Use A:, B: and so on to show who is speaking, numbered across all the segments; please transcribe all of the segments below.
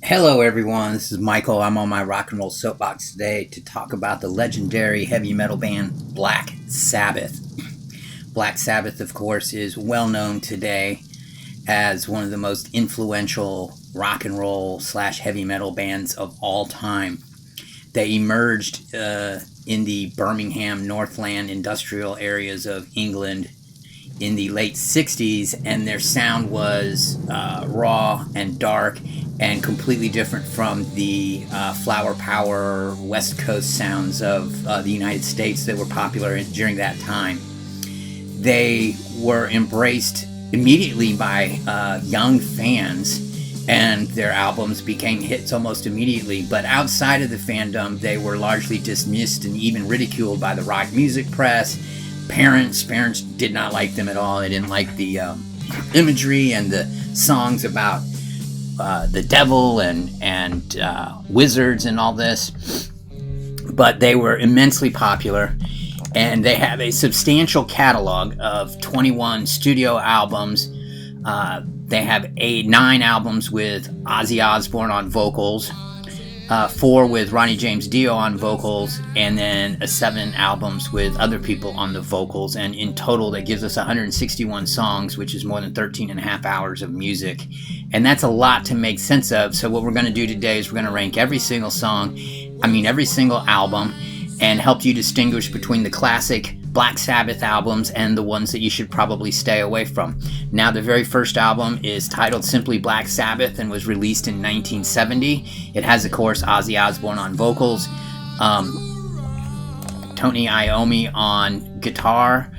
A: Hello, everyone. This is Michael. I'm on my rock and roll soapbox today to talk about the legendary heavy metal band Black Sabbath. Black Sabbath, of course, is well known today as one of the most influential rock and roll / heavy metal bands of all time. They emerged in the Birmingham, Northland industrial areas of England in the late 60s, and their sound was raw and dark and completely different from the flower power West Coast sounds of the United States that were popular during that time. They were embraced immediately by young fans, and their albums became hits almost immediately. But outside of the fandom, they were largely dismissed and even ridiculed by the rock music press. Parents did not like them at all. They didn't like the imagery and the songs about the devil and wizards and all this. But they were immensely popular, and they have a substantial catalog of 21 studio albums. They have 9 albums with Ozzy Osbourne on vocals, 4 with Ronnie James Dio on vocals, and then 7 albums with other people on the vocals. And in total, that gives us 161 songs, which is more than 13 and a half hours of music. And that's a lot to make sense of. So what we're going to do today is we're going to rank every single every single album, and help you distinguish between the classic Black Sabbath albums and the ones that you should probably stay away from. Now, the very first album is titled simply Black Sabbath and was released in 1970. It has, of course, Ozzy Osbourne on vocals, Tony Iommi on guitar,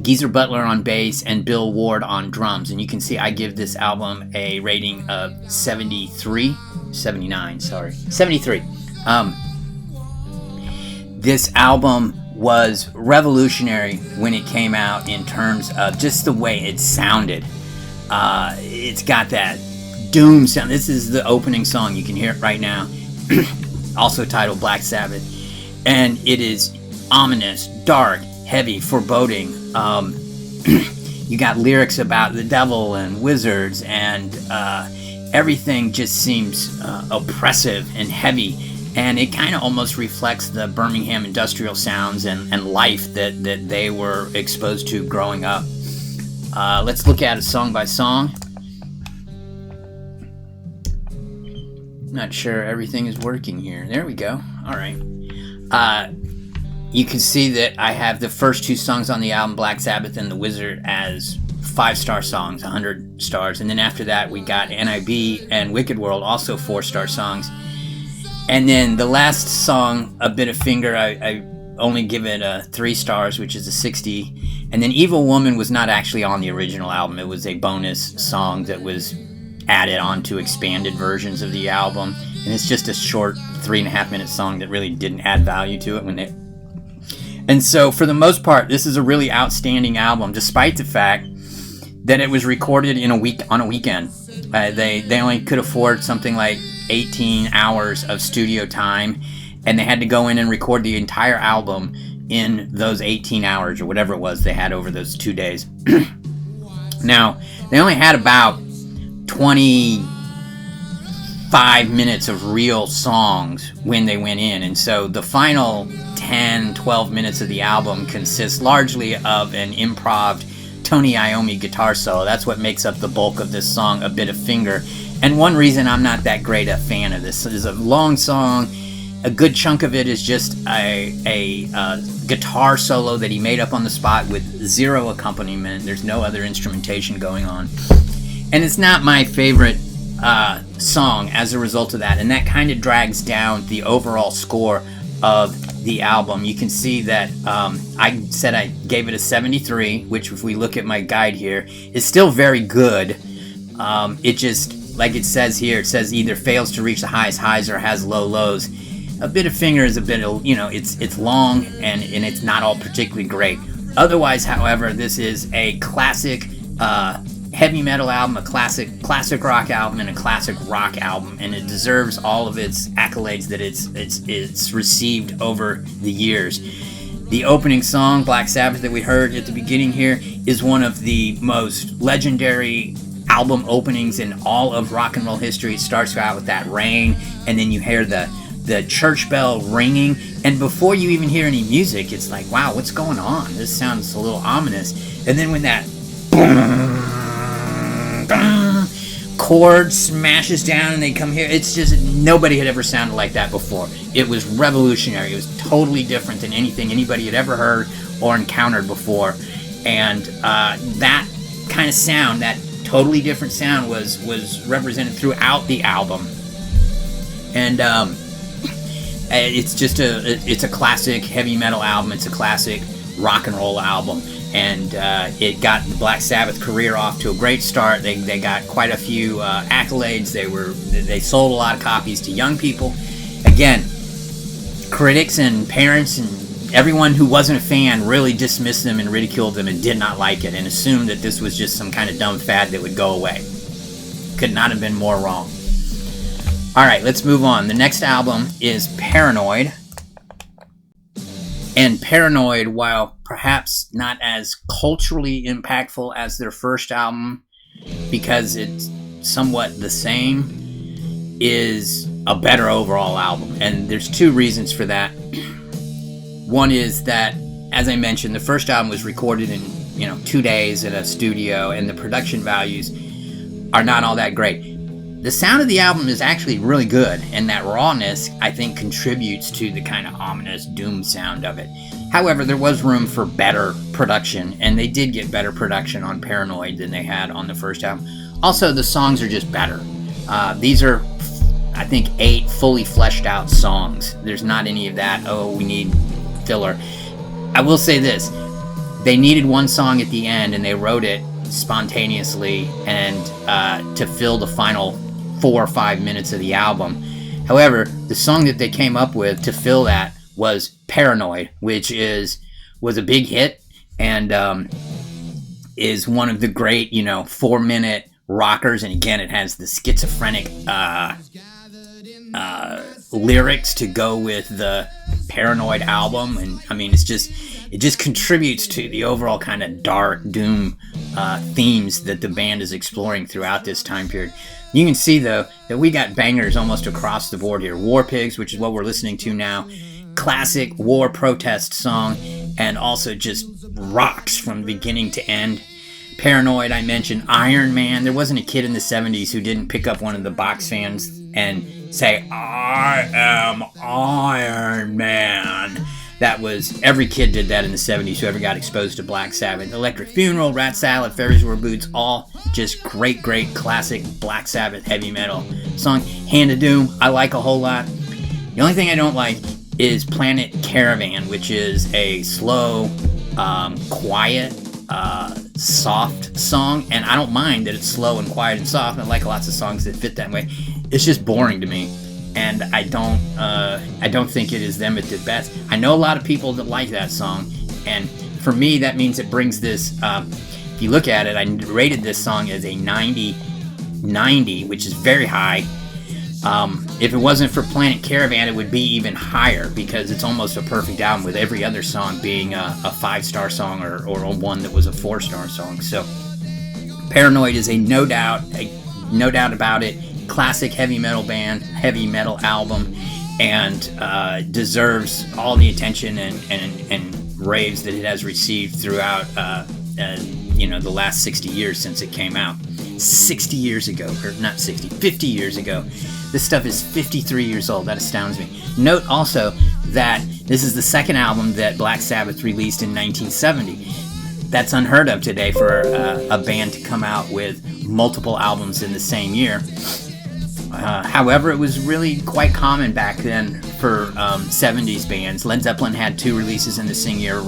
A: Geezer Butler on bass, and Bill Ward on drums. And you can see I give this album a rating of 73. This album was revolutionary when it came out in terms of just the way it sounded. It's got that doom sound. This is the opening song. You can hear it right now. Also titled Black Sabbath. And it is ominous, dark, heavy, foreboding. You got lyrics about the devil and wizards, and everything just seems oppressive and heavy. And it kind of almost reflects the Birmingham industrial sounds and life that they were exposed to growing up. Let's look at it song by song. Not sure everything is working here. There we go. All right. You can see that I have the first 2 songs on the album, Black Sabbath and The Wizard, as 5-star songs, 100 stars. And then after that, we got NIB and Wicked World, also 4-star songs. And then the last song, A Bit of Finger, I only give it 3 stars, which is a 60. And then Evil Woman was not actually on the original album. It was a bonus song that was added onto expanded versions of the album. And it's just a short 3.5-minute song that really didn't add value to it. And so, for the most part, this is a really outstanding album, despite the fact that it was recorded on a weekend. They only could afford something like 18 hours of studio time, and they had to go in and record the entire album in those 18 hours or whatever it was they had over those 2 days. Now, they only had about 25 minutes of real songs when they went in, and so the final 10-12 minutes of the album consists largely of an improv Tony Iommi guitar solo. That's what makes up the bulk of this song, A Bit of Finger. And one reason I'm not that great a fan of this is a long song. A good chunk of it is just a guitar solo that he made up on the spot with 0 accompaniment. There's no other instrumentation going on. And it's not my favorite song as a result of that. And that kind of drags down the overall score of the album. You can see that I said I gave it a 73, which, if we look at my guide here, is still very good. It just, like it says here, it says either fails to reach the highest highs or has low lows. A Bit of Finger is a bit of, it's long and it's not all particularly great. Otherwise, however, this is a classic heavy metal album, a classic rock album, and a classic rock album, and it deserves all of its accolades that it's received over the years. The opening song, Black Sabbath, that we heard at the beginning here, is one of the most legendary album openings in all of rock and roll history. It starts out with that rain, and then you hear the church bell ringing, and before you even hear any music, it's like, wow, what's going on? This sounds a little ominous. And then when that chord smashes down and they come here, it's just, nobody had ever sounded like that before. It was revolutionary. It was totally different than anything anybody had ever heard or encountered before. And that kind of sound, that totally different sound, was represented throughout the album. And it's a classic heavy metal album. It's a classic rock and roll album. And it got the Black Sabbath career off to a great start. They got quite a few accolades. They sold a lot of copies to young people. Again, critics and parents and everyone who wasn't a fan really dismissed them and ridiculed them and did not like it and assumed that this was just some kind of dumb fad that would go away. Could not have been more wrong. Alright, let's move on. The next album is Paranoid. And Paranoid, while perhaps not as culturally impactful as their first album, because it's somewhat the same, is a better overall album. And there's two reasons for that. One is that, as I mentioned, the first album was recorded in 2 days in a studio, and the production values are not all that great. The sound of the album is actually really good, and that rawness, I think, contributes to the kind of ominous doom sound of it. However, there was room for better production, and they did get better production on Paranoid than they had on the first album. Also, the songs are just better. These are, I think, 8 fully fleshed out songs. There's not any of that, oh, we need filler. I will say this. They needed one song at the end, and they wrote it spontaneously and to fill the final 4 or 5 minutes of the album. However, the song that they came up with to fill that was Paranoid, which was a big hit and is one of the great 4-minute rockers. And again, it has the schizophrenic lyrics to go with the Paranoid album, and I mean, it just contributes to the overall kind of dark doom themes that the band is exploring throughout this time period. You can see, though, that we got bangers almost across the board here. War Pigs, which is what we're listening to now, classic war protest song, and also just rocks from beginning to end. Paranoid, I mentioned. Iron Man. There wasn't a kid in the 70s who didn't pick up one of the box fans and say, "I am Iron Man." That was, every kid did that in the 70s who ever got exposed to Black Sabbath. Electric Funeral, Rat Salad, Ferris Wheel Boots, all just great classic Black Sabbath heavy metal song. Hand of Doom, I like a whole lot. The only thing I don't like is Planet Caravan, which is a slow, quiet, soft song. And I don't mind that it's slow and quiet and soft. I like lots of songs that fit that way. It's just boring to me. And I don't think it is them at their best. I know a lot of people that like that song, and for me, that means it brings this. If you look at it, I rated this song as a 90, which is very high. If it wasn't for Planet Caravan, it would be even higher because it's almost a perfect album, with every other song being a 5-star song or one that was a 4-star song. So, Paranoid is a no doubt about it. Classic heavy metal band, heavy metal album, and deserves all the attention and raves that it has received throughout the last 60 years since it came out. 60 years ago, or not 60, 50 years ago. This stuff is 53 years old. That astounds me. Note also that this is the second album that Black Sabbath released in 1970. That's unheard of today for a band to come out with multiple albums in the same year. However, it was really quite common back then for 70s bands. Led Zeppelin had 2 releases in the same year.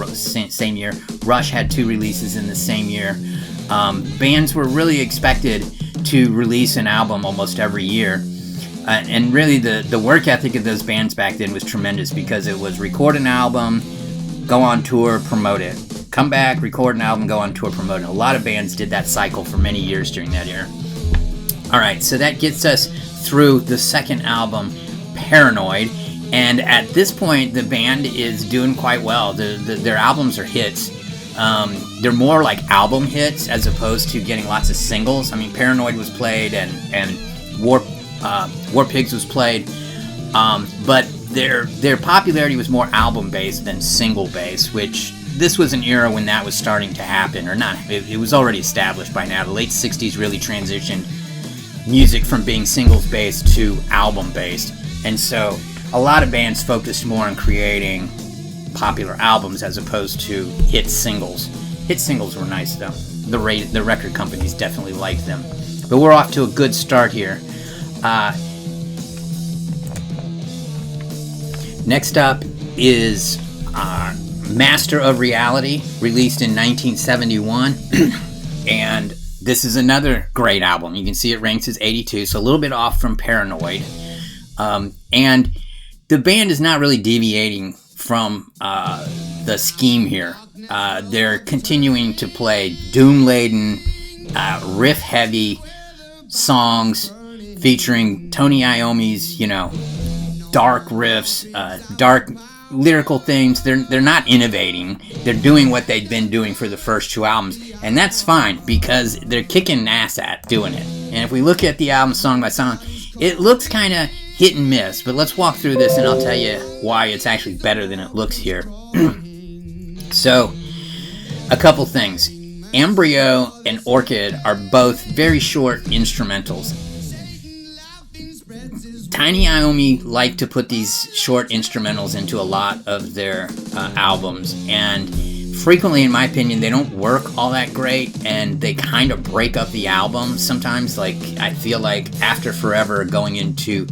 A: Rush had 2 releases in the same year. Bands were really expected to release an album almost every year. And really, the work ethic of those bands back then was tremendous, because it was record an album, go on tour, promote it. Come back, record an album, go on tour, promote it. A lot of bands did that cycle for many years during that era. Alright, so that gets us through the second album, Paranoid, and at this point the band is doing quite well. Their albums are hits. They're more like album hits as opposed to getting lots of singles. I mean, Paranoid was played and War Pigs was played, but their popularity was more album based than single based, which this was an era when that was starting to happen, or not. It was already established by now. The late 60s really transitioned music from being singles based to album based, and so a lot of bands focused more on creating popular albums as opposed to hit singles. Hit singles were nice though. The record companies definitely liked them. But we're off to a good start here. Next up is MasterOfReality, released in 1971. And this is another great album. You can see it ranks as 82, so a little bit off from Paranoid. And the band is not really deviating from the scheme here. They're continuing to play doom-laden, riff-heavy songs featuring Tony Iommi's, dark riffs, dark lyrical things. They're not innovating. They're doing what they've been doing for the first two albums, and that's fine because they're kicking ass at doing it. And if we look at the album song by song, it looks kind of hit and miss, but let's walk through this and I'll tell you why it's actually better than it looks here. So, a couple things. Embryo and Orchid are both very short instrumentals. Tiny Iommi like to put these short instrumentals into a lot of their albums, and frequently, in my opinion, they don't work all that great, and they kind of break up the album. Sometimes, like, I feel like After Forever going into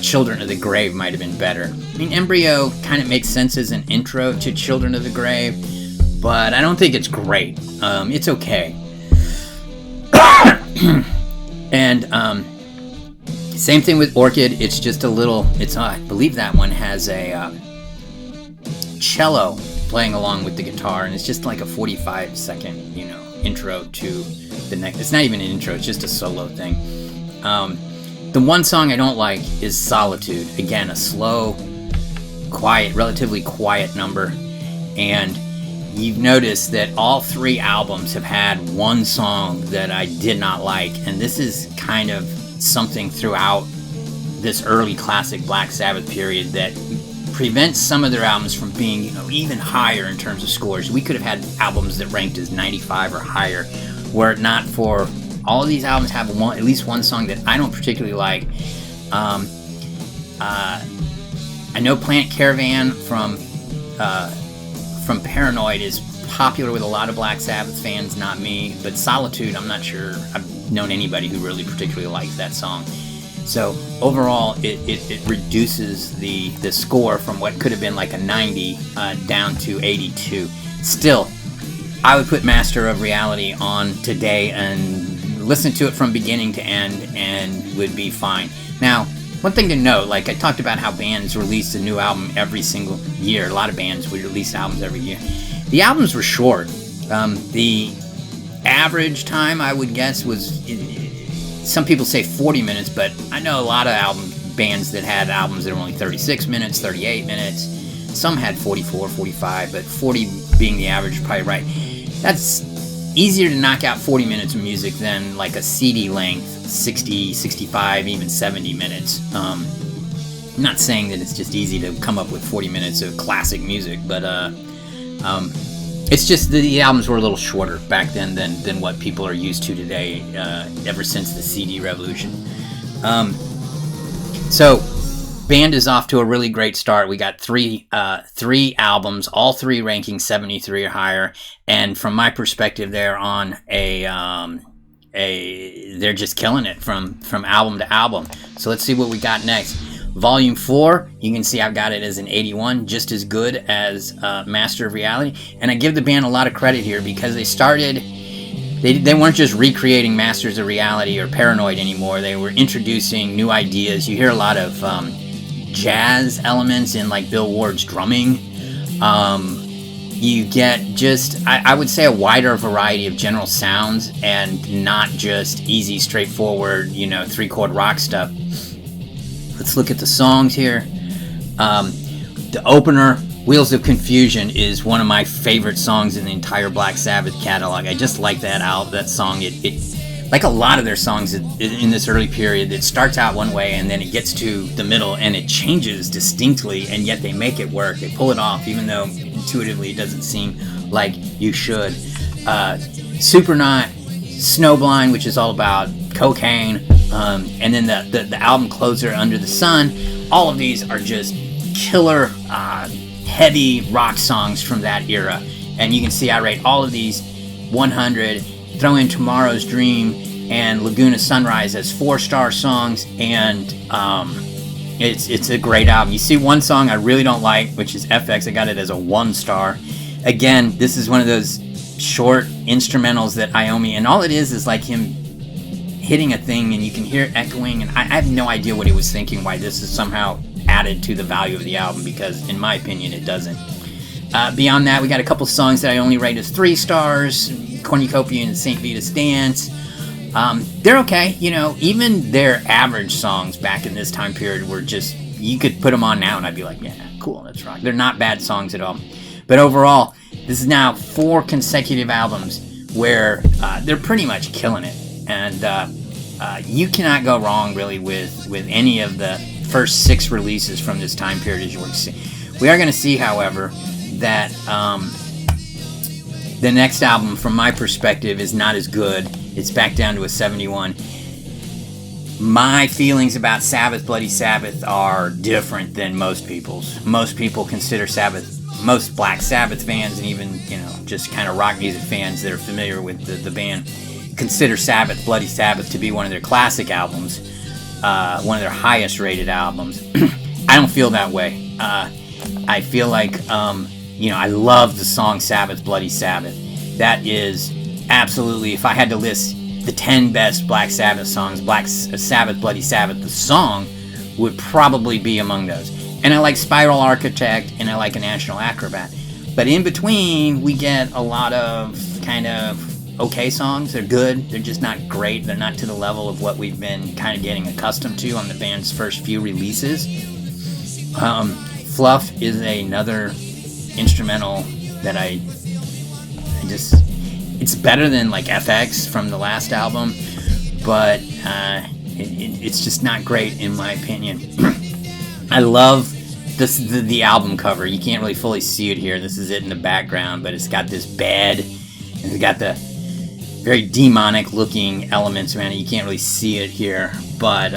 A: Children of the Grave might have been better. I mean, Embryo kind of makes sense as an intro to Children of the Grave, but I don't think it's great. It's okay. And same thing with Orchid. It's just a little. I believe that one has a cello playing along with the guitar, and it's just like a 45-second, intro to the next. It's not even an intro. It's just a solo thing. The one song I don't like is Solitude. Again, a slow, quiet, relatively quiet number. And you've noticed that all three albums have had one song that I did not like. And this is kind of something throughout this early classic Black Sabbath period that prevents some of their albums from being, even higher in terms of scores. We could have had albums that ranked as 95 or higher were it not for all of these albums have at least one song that I don't particularly like. I know Planet Caravan from Paranoid is popular with a lot of Black Sabbath fans, not me. But Solitude, I'm not sure I've known anybody who really particularly likes that song. So overall, it reduces the score from what could have been like a 90 down to 82. Still, I would put MasterOfReality on today and listen to it from beginning to end and would be fine. Now, one thing to note, like I talked about how bands released a new album every single year. A lot of bands would release albums every year. The albums were short. The average time, I would guess, was, some people say 40 minutes, but I know a lot of bands that had albums that were only 36 minutes, 38 minutes. Some had 44, 45, but 40 being the average is probably right. That's easier to knock out 40 minutes of music than like a CD length, 60, 65, even 70 minutes. I'm not saying that it's just easy to come up with 40 minutes of classic music, but it's just the albums were a little shorter back then than what people are used to today, ever since the CD revolution. So, band is off to a really great start. We got three albums, all three ranking 73 or higher, and from my perspective, they're on they're just killing it from album to album. So let's see what we got next. Volume 4, you can see I've got it as an 81, just as good as MasterOfReality, and I give the band a lot of credit here because they started. They weren't just recreating Masters of Reality or Paranoid anymore. They were introducing new ideas. You hear a lot of jazz elements in like Bill Ward's drumming. You get just, I would say, a wider variety of general sounds and not just easy, straightforward, 3-chord rock stuff. Let's look at the songs here. The opener, Wheels of Confusion is one of my favorite songs in the entire Black Sabbath catalog. I just like that song. It like a lot of their songs in this early period, it starts out one way and then it gets to the middle and it changes distinctly, and yet they make it work. They pull it off, even though intuitively it doesn't seem like you should. Supernaut, Snowblind, which is all about cocaine, and then the album closer, Under the Sun. All of these are just killer, heavy rock songs from that era. And you can see I rate all of these 100. Throw in Tomorrow's Dream and Laguna Sunrise as 4-star songs, and it's a great album. You see one song I really don't like, which is FX. I got it as a 1-star. Again, this is one of those short instrumentals that Iommi, and all it is like him hitting a thing and you can hear it echoing, and I have no idea what he was thinking, why this is somehow added to the value of the album, because in my opinion it doesn't. Beyond that, we got a couple songs that I only rate as 3 stars, Cornucopia and St. Vita's Dance. They're okay, even their average songs back in this time period were just, you could put them on now and I'd be like, yeah, cool, that's rock. They're not bad songs at all. But overall, this is now 4 consecutive albums where they're pretty much killing it. And you cannot go wrong, really, with any of the first 6 releases from this time period, as you will see. We are going to see, however, that the next album, from my perspective, is not as good. It's back down to a 71. My feelings about Sabbath Bloody Sabbath are different than most people's. Most people consider most Black Sabbath fans, and even just kind of rock music fans that are familiar with the band, consider Sabbath Bloody Sabbath to be one of their classic albums, one of their highest rated albums. I don't feel that way. I feel like I love the song Sabbath Bloody Sabbath. That is absolutely, if I had to list the 10 best Black Sabbath songs, Sabbath Bloody Sabbath, the song, would probably be among those. And I like Spiral Architect, and I like A National Acrobat. But in between, we get a lot of kind of okay songs. They're good, they're just not great. They're not to the level of what we've been kind of getting accustomed to on the band's first few releases. Fluff is another instrumental that it's better than like FX from the last album, but it's just not great in my opinion. I love the album cover. You can't really fully see it here. This is it in the background, but it's got this bed, and it's got the very demonic looking elements around it. You can't really see it here, but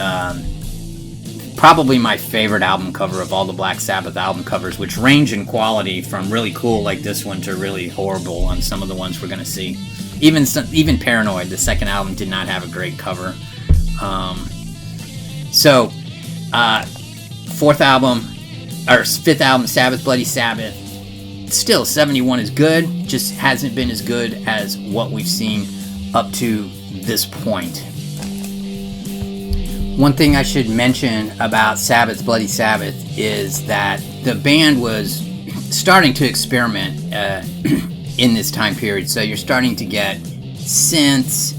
A: probably my favorite album cover of all the Black Sabbath album covers, which range in quality from really cool like this one to really horrible on some of the ones we're going to see. Even Paranoid, the second album, did not have a great cover. Fifth album, Sabbath Bloody Sabbath, still 71 is good, just hasn't been as good as what we've seen up to this point. One thing I should mention about Sabbath Bloody Sabbath is that the band was starting to experiment in this time period. So you're starting to get synths,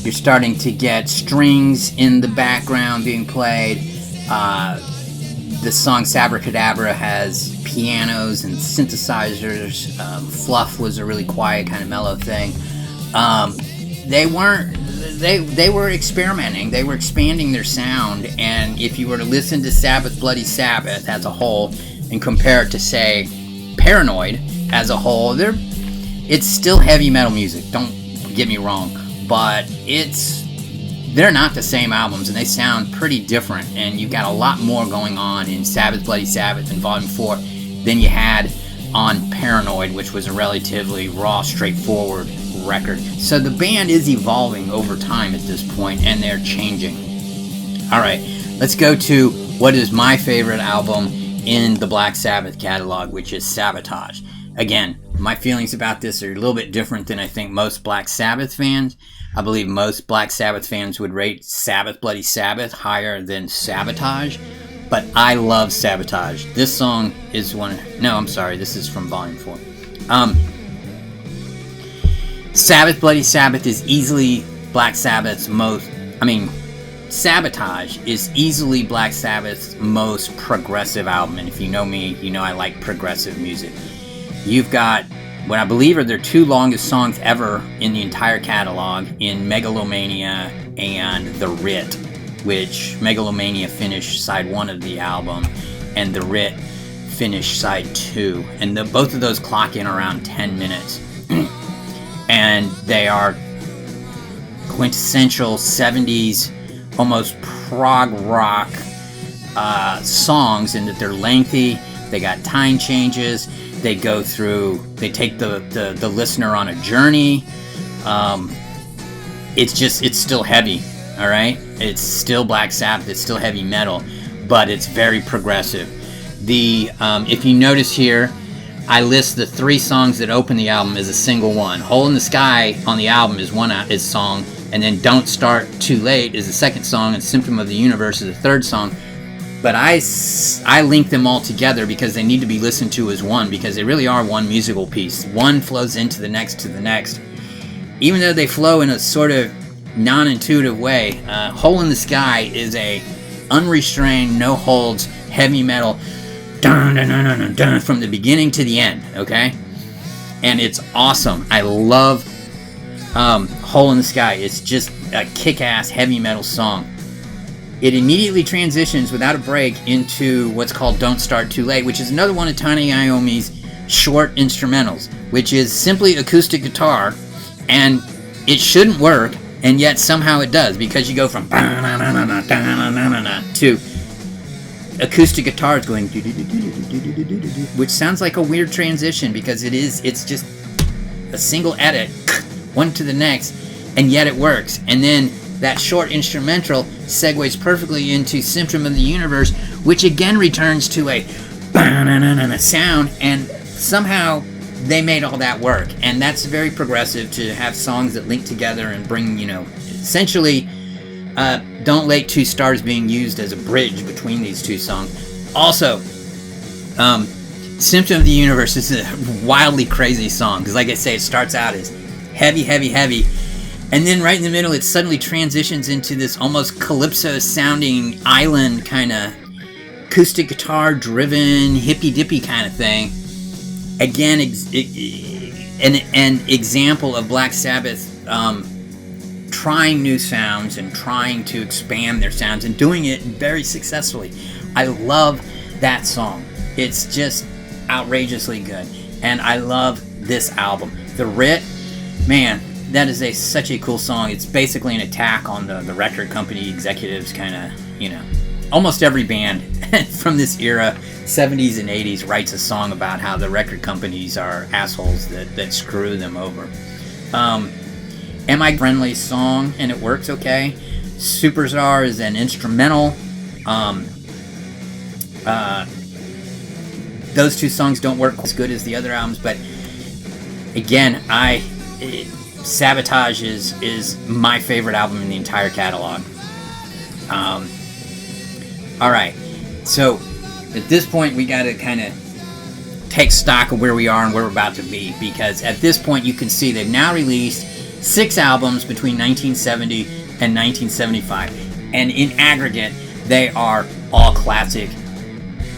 A: you're starting to get strings in the background being played. The song Sabracadabra has pianos and synthesizers. Fluff was a really quiet, kind of mellow thing. They were experimenting. They were expanding their sound, and if you were to listen to Sabbath Bloody Sabbath as a whole and compare it to, say, Paranoid as a whole, it's still heavy metal music, don't get me wrong, but they're not the same albums, and they sound pretty different, and you've got a lot more going on in Sabbath Bloody Sabbath in Volume 4 than you had on Paranoid, which was a relatively raw, straightforward record. So the band is evolving over time at this point, and they're changing. Alright, let's go to what is my favorite album in the Black Sabbath catalog, which is Sabotage. Again, my feelings about this are a little bit different than I think most Black Sabbath fans. I believe most Black Sabbath fans would rate Sabbath Bloody Sabbath higher than Sabotage, but I love Sabotage. This song is this is from Volume 4. Sabbath Bloody Sabbath is easily Black Sabbath's Sabotage is easily Black Sabbath's most progressive album, and if you know me, you know I like progressive music. You've got what I believe are their 2 longest songs ever in the entire catalog in Megalomania and The Writ, which Megalomania finished side 1 of the album, and The Writ finished side 2, and both of those clock in around 10 minutes. And they are quintessential 70s, almost prog rock songs in that they're lengthy, they got time changes, they take the listener on a journey. It's still heavy, all right? It's still Black Sabbath, it's still heavy metal, but it's very progressive. If you notice here, I list the 3 songs that open the album as a single one. Hole in the Sky on the album is one song, and then Don't Start Too Late is the second song, and Symptom of the Universe is the third song. But I link them all together because they need to be listened to as one, because they really are one musical piece. One flows into the next to the next. Even though they flow in a sort of non-intuitive way, Hole in the Sky is a unrestrained, no-holds, heavy metal, dun, dun, dun, dun, dun, from the beginning to the end, okay? And it's awesome. I love Hole in the Sky. It's just a kick-ass heavy metal song. It immediately transitions without a break into what's called Don't Start Too Late, which is another one of Tiny Iommi's short instrumentals, which is simply acoustic guitar, and it shouldn't work, and yet somehow it does, because you go from to acoustic guitars going, which sounds like a weird transition, because it's just a single edit, one to the next, and yet it works. And then that short instrumental segues perfectly into Symptom of the Universe, which again returns to a sound, and somehow they made all that work. And that's very progressive, to have songs that link together and bring, essentially, Don't Late 2 Stars being used as a bridge between these 2 songs. Also, Symptom of the Universe is a wildly crazy song, because like I say, it starts out as heavy, heavy, heavy, and then right in the middle it suddenly transitions into this almost calypso-sounding island kind of acoustic guitar-driven, hippy-dippy kind of thing. Again, an example of Black Sabbath trying new sounds and trying to expand their sounds, and doing it very successfully. I love that song. It's just outrageously good, and I love this album. The Writ, man, that is such a cool song. It's basically an attack on the record company executives, kind of, almost every band from this era, 70s and 80s, writes a song about how the record companies are assholes that screw them over. Am I Friendly song, and it works okay. Superstar is an instrumental. Those 2 songs don't work as good as the other albums, but again, Sabotage is my favorite album in the entire catalog. Alright, so at this point we got to kind of take stock of where we are and where we're about to be, because at this point you can see they've now released 6 albums between 1970 and 1975, and in aggregate they are all classic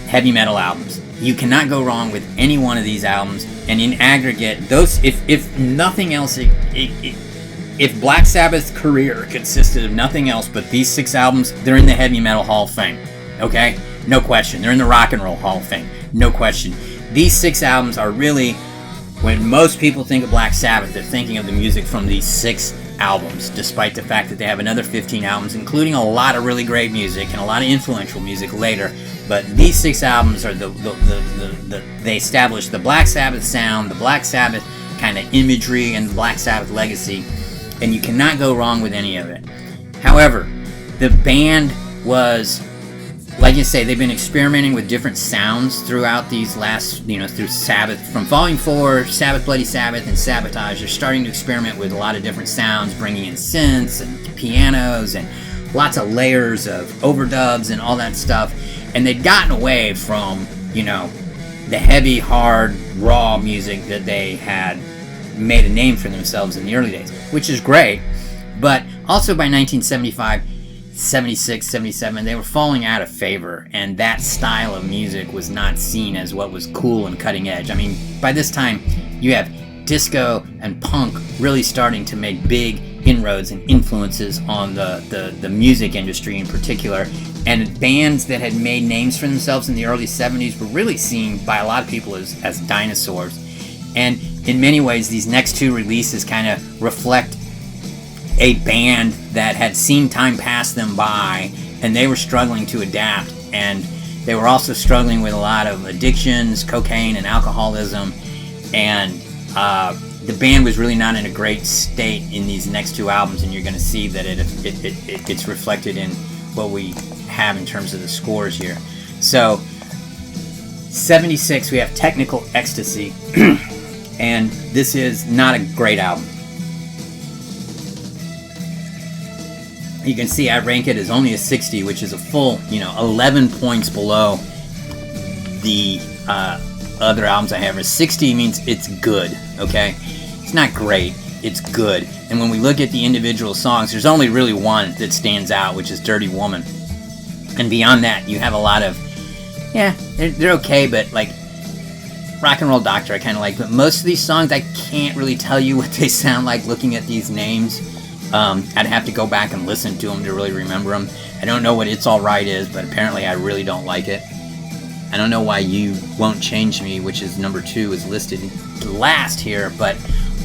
A: heavy metal albums. You cannot go wrong with any one of these albums, and in aggregate, those, if nothing else, if Black Sabbath's career consisted of nothing else but these 6 albums, they're in the Heavy Metal Hall of Fame, okay? No question. They're in the Rock and Roll Hall of Fame, no question. These 6 albums are really, when most people think of Black Sabbath, they're thinking of the music from these 6 albums, despite the fact that they have another 15 albums, including a lot of really great music and a lot of influential music later. But these 6 albums are they establish the Black Sabbath sound, the Black Sabbath kind of imagery, and the Black Sabbath legacy, and you cannot go wrong with any of it. However, the band was, like you say, they've been experimenting with different sounds throughout these last, through Sabbath, from Volume 4, Sabbath, Bloody Sabbath, and Sabotage. They're starting to experiment with a lot of different sounds, bringing in synths and pianos and lots of layers of overdubs and all that stuff. And they'd gotten away from, the heavy, hard, raw music that they had made a name for themselves in the early days, which is great. But also by 1975, 76, 77, they were falling out of favor, and that style of music was not seen as what was cool and cutting edge. I mean, by this time, you have disco and punk really starting to make big inroads and influences on the music industry in particular, and bands that had made names for themselves in the early 70s were really seen by a lot of people as dinosaurs. And in many ways, these next two releases kind of reflect a band that had seen time pass them by, and they were struggling to adapt, and they were also struggling with a lot of addictions, cocaine and alcoholism, and the band was really not in a great state in these next two albums, and you're going to see that it's reflected in what we have in terms of the scores here. So 76, we have Technical Ecstasy, and this is not a great album. You can see I rank it as only a 60, which is a full, 11 points below the other albums I have. A 60 means it's good, okay? It's not great, it's good. And when we look at the individual songs, there's only really one that stands out, which is Dirty Woman. And beyond that, you have a lot of, they're okay, but like Rock and Roll Doctor I kind of like. But most of these songs, I can't really tell you what they sound like looking at these names. I'd have to go back and listen to them to really remember them. I don't know what It's Alright is, but apparently I really don't like it. I don't know why You Won't Change Me, which is number 2, is listed last here, but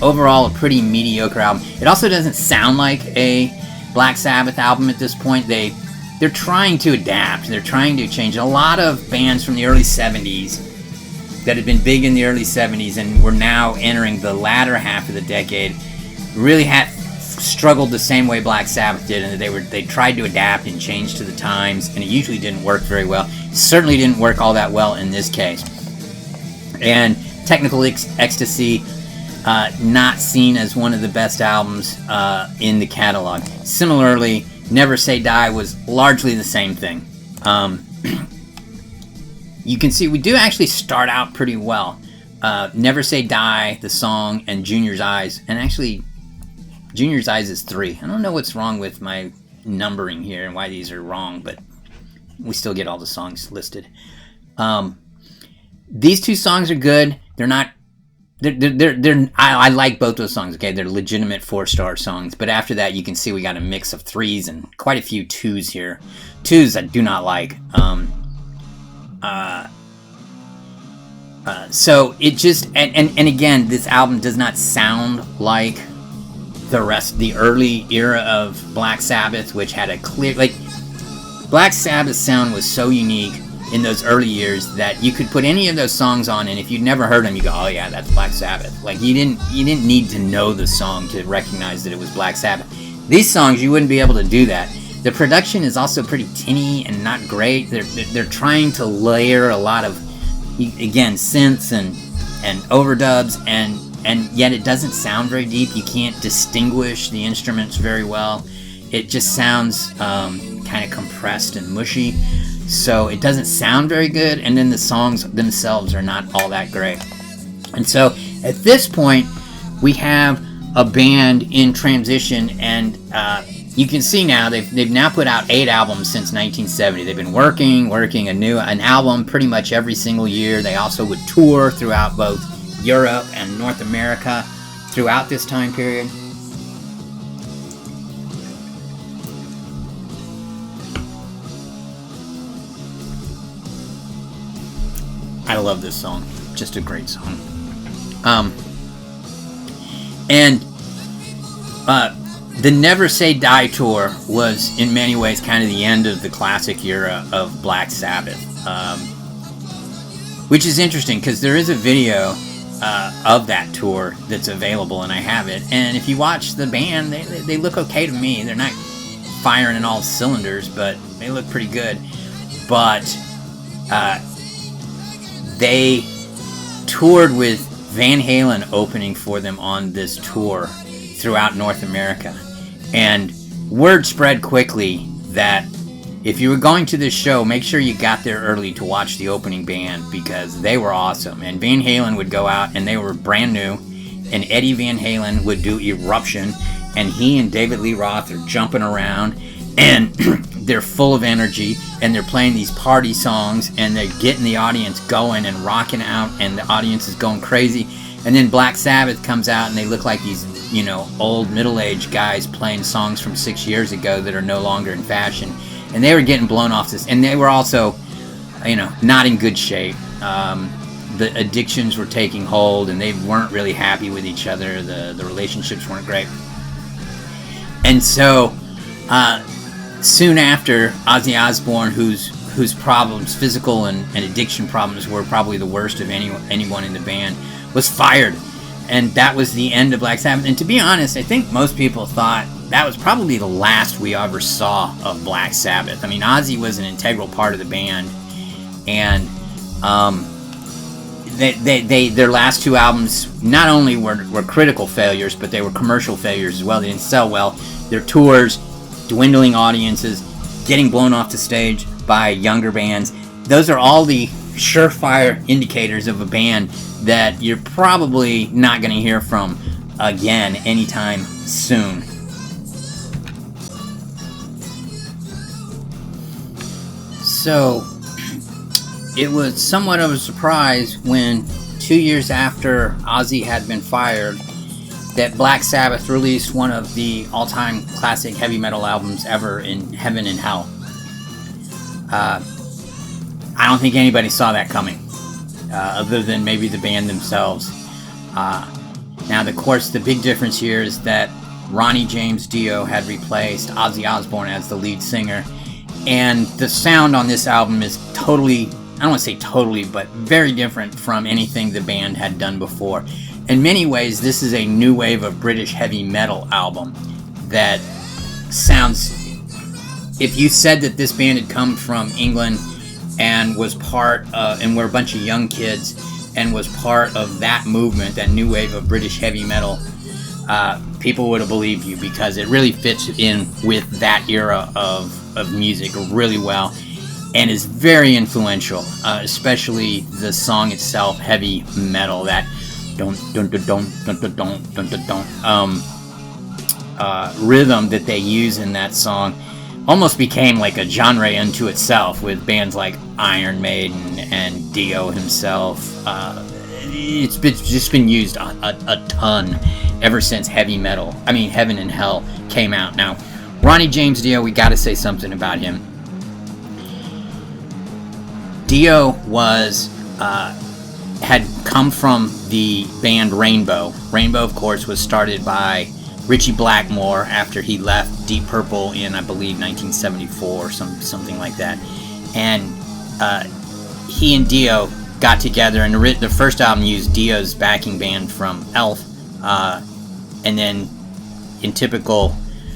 A: overall a pretty mediocre album. It also doesn't sound like a Black Sabbath album at this point. They're trying to adapt. They're trying to change. A lot of bands from the early 70s that had been big in the early 70s and were now entering the latter half of the decade really had struggled the same way Black Sabbath did, and they tried to adapt and change to the times, and it usually didn't work very well. It certainly didn't work all that well in this case. And Technical Ecstasy, not seen as one of the best albums in the catalog. Similarly, NeverSayDie was largely the same thing. You can see we do actually start out pretty well. NeverSayDie, the song, and Junior's Eyes, and actually Junior's Eyes is 3. I don't know what's wrong with my numbering here and why these are wrong, but we still get all the songs listed. These two songs are good. They're not. I like both those songs. Okay, they're legitimate 4-star songs. But after that, you can see we got a mix of 3s and quite a few 2s here. 2s I do not like. So it just and again, this album does not sound like the early era of Black Sabbath, which had a clear, like, Black Sabbath's sound was so unique in those early years that you could put any of those songs on, and if you'd never heard them, you go, oh yeah, that's Black Sabbath. Like, you didn't need to know the song to recognize that it was Black Sabbath. These songs, you wouldn't be able to do that. The production is also pretty tinny and not great. They're trying to layer a lot of, again, synths and overdubs, and yet it doesn't sound very deep. You can't distinguish the instruments very well. It just sounds kind of compressed and mushy. So it doesn't sound very good, and then the songs themselves are not all that great. And so at this point, we have a band in transition, and you can see now they've now put out 8 albums since 1970. They've been working an album pretty much every single year. They also would tour throughout both Europe and North America throughout this time period. I love this song. Just a great song. The NeverSayDie tour was in many ways kind of the end of the classic era of Black Sabbath, which is interesting because there is a video of that tour that's available, and I have it. And if you watch the band, they look okay to me. They're not firing in all cylinders, but they look pretty good. But they toured with Van Halen opening for them on this tour throughout North America. And word spread quickly that if you were going to this show, make sure you got there early to watch the opening band, because they were awesome. And Van Halen would go out, and they were brand new, and Eddie Van Halen would do Eruption, and he and David Lee Roth are jumping around, and they're full of energy, and they're playing these party songs, and they're getting the audience going and rocking out, and the audience is going crazy. And then Black Sabbath comes out, and they look like these, you know, old middle-aged guys playing songs from 6 years ago that are no longer in fashion. And they were getting blown off this, and they were also, you know, not in good shape. The addictions were taking hold, and they weren't really happy with each other. The relationships weren't great. And so, soon after, Ozzy Osbourne, whose problems, physical and addiction problems, were probably the worst of anyone in the band, was fired. And that was the end of Black Sabbath. And to be honest, I think most people thought that was probably the last we ever saw of Black Sabbath. I mean, Ozzy was an integral part of the band, and their last two albums not only were critical failures, but they were commercial failures as well. They didn't sell well. Their tours, dwindling audiences, getting blown off the stage by younger bands. Those are all the surefire indicators of a band that you're probably not going to hear from again anytime soon. So, it was somewhat of a surprise when 2 years after Ozzy had been fired that Black Sabbath released one of the all-time classic heavy metal albums ever in Heaven and Hell. I don't think anybody saw that coming, other than maybe the band themselves. Now, of course, the big difference here is that Ronnie James Dio had replaced Ozzy Osbourne as the lead singer, and the sound on this album is totally, I don't want to say totally, but very different from anything the band had done before. In many ways, this is a new wave of British heavy metal album that sounds... If you said that this band had come from England and was part of, and were a bunch of young kids and was part of that movement, that new wave of British heavy metal, people would have believed you, because it really fits in with that era of music really well, and is very influential, especially the song itself, Heavy Metal, that rhythm that they use in that song almost became like a genre unto itself, with bands like Iron Maiden and Dio himself. It's just been used a ton ever since Heaven and Hell came out. Now, Ronnie James Dio, we got to say something about him. Dio had come from the band Rainbow. Rainbow, of course, was started by Ritchie Blackmore after he left Deep Purple in, I believe, 1974 or something like that. And he and Dio got together, and the first album used Dio's backing band from Elf, and then in typical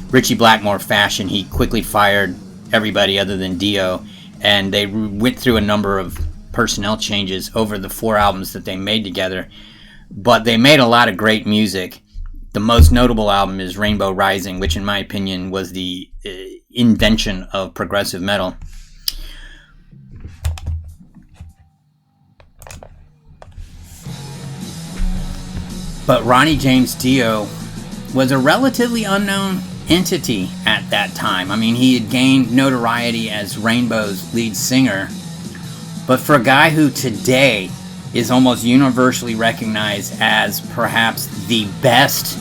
A: Ritchie Blackmore fashion, he quickly fired everybody other than Dio, and they went through a number of personnel changes over the 4 albums that they made together, but they made a lot of great music. The most notable album is Rainbow Rising, which in my opinion was the invention of progressive metal. But Ronnie James Dio was a relatively unknown entity at that time. I mean, he had gained notoriety as Rainbow's lead singer, but for a guy who today is almost universally recognized as perhaps the best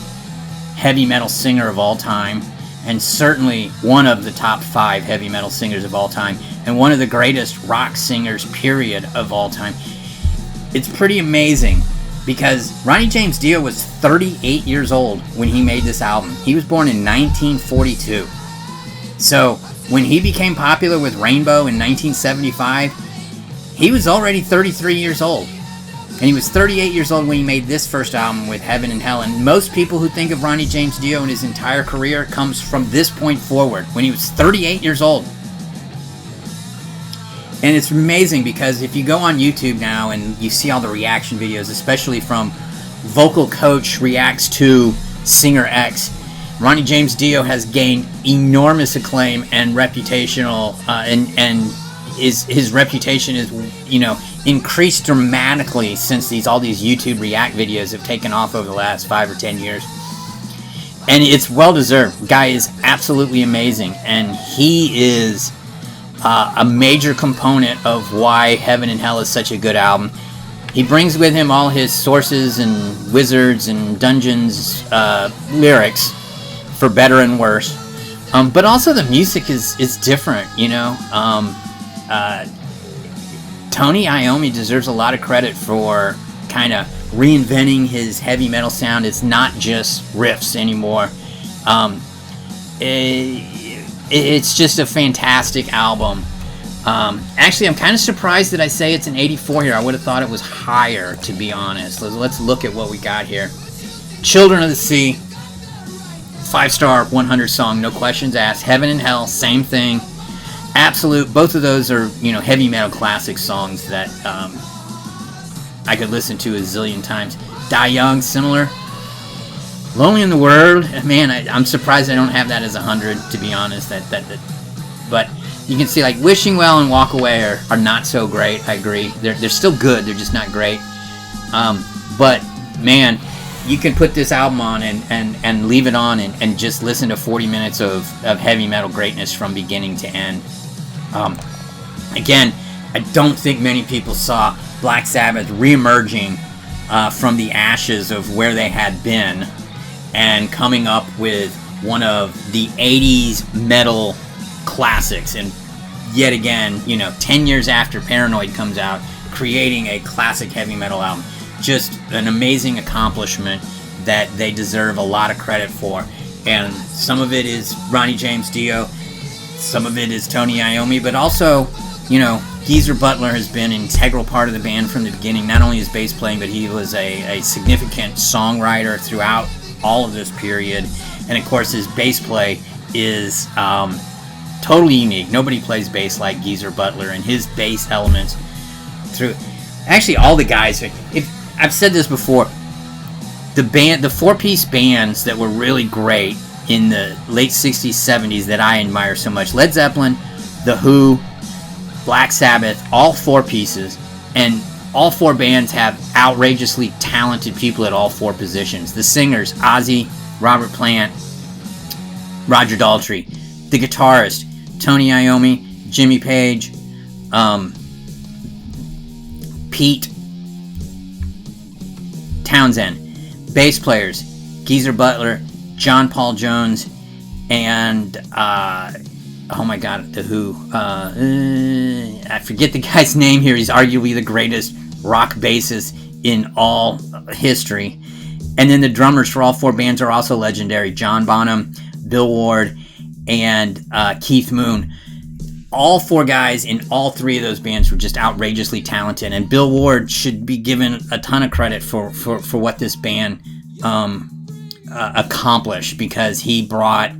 A: heavy metal singer of all time, and certainly one of the top 5 heavy metal singers of all time, and one of the greatest rock singers, period, of all time, it's pretty amazing, because Ronnie James Dio was 38 years old when he made this album. He was born in 1942. So when he became popular with Rainbow in 1975, he was already 33 years old. And he was 38 years old when he made this first album with Heaven and Hell. And most people who think of Ronnie James Dio and his entire career comes from this point forward, when he was 38 years old. And it's amazing, because if you go on YouTube now and you see all the reaction videos, especially from Vocal Coach Reacts to Singer X, Ronnie James Dio has gained enormous acclaim and reputational, and his reputation is, increased dramatically since all these YouTube React videos have taken off over the last 5 or 10 years. And it's well deserved. Guy is absolutely amazing, and he is a major component of why Heaven and Hell is such a good album. He brings with him all his sources and wizards and dungeons lyrics, for better and worse. But also the music is different, you know. Tony Iommi deserves a lot of credit for kind of reinventing his heavy metal sound. It's not just riffs anymore. It's just a fantastic album. Actually, I'm kind of surprised that I say it's an 84 here. I would have thought it was higher, to be honest. Let's look at what we got here. Children of the Sea, 5-star, 100 song, no questions asked. Heaven and Hell, same thing. Absolute, both of those are, you know, heavy metal classic songs that I could listen to a zillion times. Die Young, similar. Lonely in the World, man, I'm surprised I don't have that as 100, to be honest. But you can see, like, Wishing Well and Walk Away are not so great. I agree. They're still good. They're just not great. But man, you can put this album on and leave it on and just listen to 40 minutes of heavy metal greatness from beginning to end. Again, I don't think many people saw Black Sabbath reemerging from the ashes of where they had been and coming up with one of the 80s metal classics. And yet again, you know, 10 years after Paranoid comes out, creating a classic heavy metal album. Just an amazing accomplishment that they deserve a lot of credit for. And some of it is Ronnie James Dio, some of it is Tony Iommi, but also, you know, Geezer Butler has been an integral part of the band from the beginning. Not only his bass playing, but he was a significant songwriter throughout all of this period. And of course, his bass play is totally unique. Nobody plays bass like Geezer Butler, and his bass elements through. Actually, all the guys. I've said this before. The four-piece bands that were really great in the late 60s, 70s that I admire so much: Led Zeppelin, The Who, Black Sabbath, all four pieces, and all four bands have outrageously talented people at all four positions. The singers, Ozzy, Robert Plant, Roger Daltrey. The guitarist, Tony Iommi, Jimmy Page, Pete Townsend. Bass players, Geezer Butler, John Paul Jones, and oh my god, The Who. I forget the guy's name here. He's arguably the greatest rock bassist in all history. And then the drummers for all four bands are also legendary: John Bonham, Bill Ward, and Keith Moon. All four guys in all three of those bands were just outrageously talented, and Bill Ward should be given a ton of credit for what this band accomplished, because he brought...